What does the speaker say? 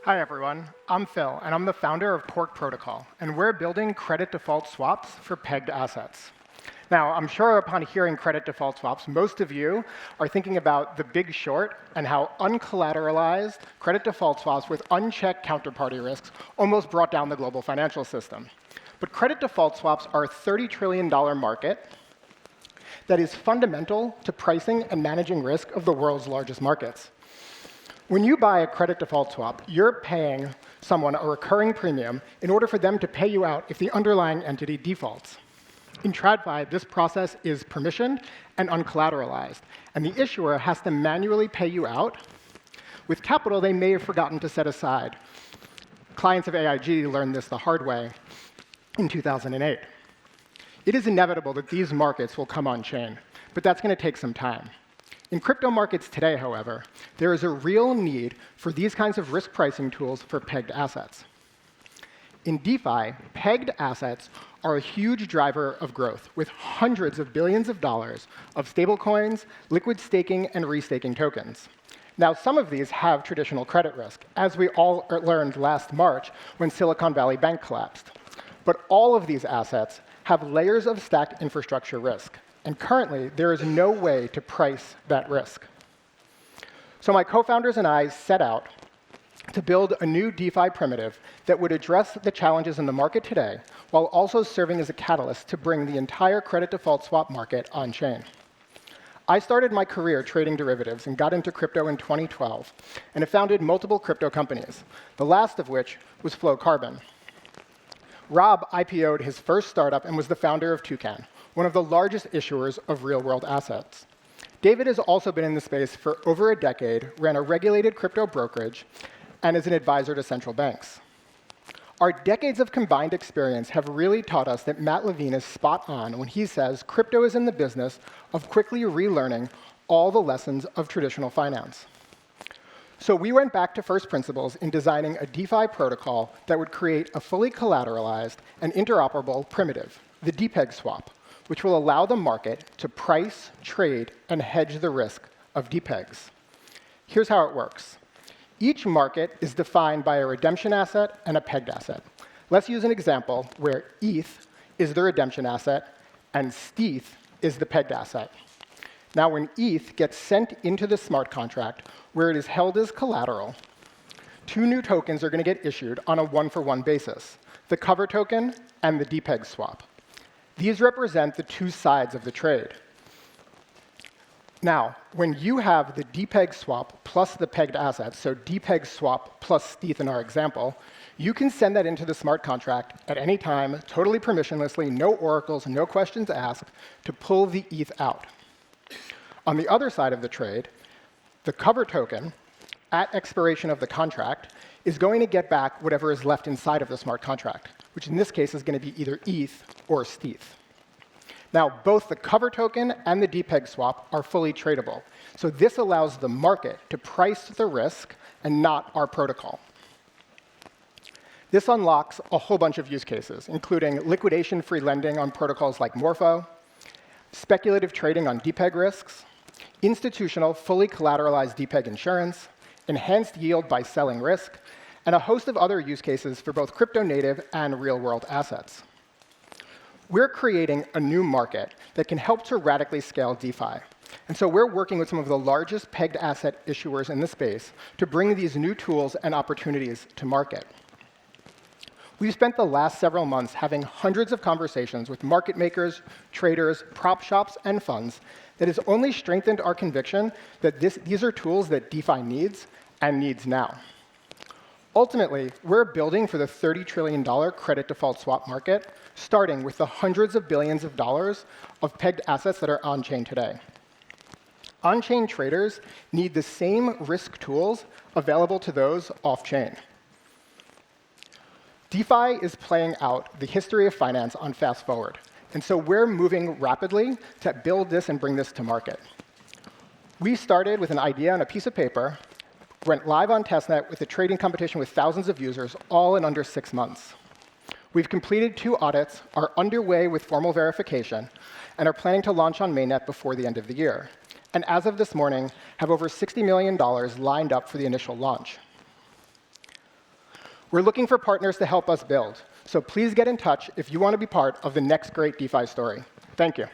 Hi, everyone. I'm Phil, and I'm the founder of Cork Protocol, and we're building credit default swaps for pegged assets. Now, I'm sure upon hearing credit default swaps, most of you are thinking about the Big Short and how uncollateralized credit default swaps with unchecked counterparty risks almost brought down the global financial system. But credit default swaps are a $30 trillion market that is fundamental to pricing and managing risk of the world's largest markets. When you buy a credit default swap, you're paying someone a recurring premium in order for them to pay you out if the underlying entity defaults. In TradFi, this process is permissioned and uncollateralized, and the issuer has to manually pay you out with capital they may have forgotten to set aside. Clients of AIG learned this the hard way in 2008. It is inevitable that these markets will come on-chain, but that's going to take some time. In crypto markets today, however, there is a real need for these kinds of risk pricing tools for pegged assets. In DeFi, pegged assets are a huge driver of growth, with hundreds of billions of dollars of stablecoins, liquid staking, and restaking tokens. Now, some of these have traditional credit risk, as we all learned last March when Silicon Valley Bank collapsed. But all of these assets have layers of stacked infrastructure risk. And currently, there is no way to price that risk. So my co-founders and I set out to build a new DeFi primitive that would address the challenges in the market today, while also serving as a catalyst to bring the entire credit default swap market on-chain. I started my career trading derivatives and got into crypto in 2012, and have founded multiple crypto companies, the last of which was Flow Carbon. Rob IPO'd his first startup and was the founder of Toucan, one of the largest issuers of real-world assets. David has also been in the space for over a decade, ran a regulated crypto brokerage, and is an advisor to central banks. Our decades of combined experience have really taught us that Matt Levine is spot on when he says crypto is in the business of quickly relearning all the lessons of traditional finance. So we went back to first principles in designing a DeFi protocol that would create a fully collateralized and interoperable primitive, the DPEG swap, which will allow the market to price, trade, and hedge the risk of DPEGs. Here's how it works. Each market is defined by a redemption asset and a pegged asset. Let's use an example where ETH is the redemption asset and STETH is the pegged asset. Now, when ETH gets sent into the smart contract, where it is held as collateral, two new tokens are going to get issued on a one-for-one basis, the cover token and the DPEG swap. These represent the two sides of the trade. Now, when you have the DPEG swap plus the pegged asset, so DPEG swap plus STETH in our example, you can send that into the smart contract at any time, totally permissionlessly, no oracles, no questions asked, to pull the ETH out. On the other side of the trade, the cover token, at expiration of the contract, is going to get back whatever is left inside of the smart contract, which in this case is going to be either ETH or STETH. Now, both the cover token and the DPEG swap are fully tradable. So this allows the market to price the risk and not our protocol. This unlocks a whole bunch of use cases, including liquidation-free lending on protocols like Morpho, speculative trading on DPEG risks, institutional fully collateralized DPEG insurance, enhanced yield by selling risk, and a host of other use cases for both crypto-native and real-world assets. We're creating a new market that can help to radically scale DeFi. And so we're working with some of the largest pegged asset issuers in the space to bring these new tools and opportunities to market. We've spent the last several months having hundreds of conversations with market makers, traders, prop shops, and funds that has only strengthened our conviction that these are tools that DeFi needs and needs now. Ultimately, we're building for the $30 trillion credit default swap market, starting with the hundreds of billions of dollars of pegged assets that are on-chain today. On-chain traders need the same risk tools available to those off-chain. DeFi is playing out the history of finance on fast forward. And so we're moving rapidly to build this and bring this to market. We started with an idea on a piece of paper, went live on testnet with a trading competition with thousands of users, all in under 6 months. We've completed 2 audits, are underway with formal verification, and are planning to launch on mainnet before the end of the year. And as of this morning, have over $60 million lined up for the initial launch. We're looking for partners to help us build. So please get in touch if you want to be part of the next great DeFi story. Thank you.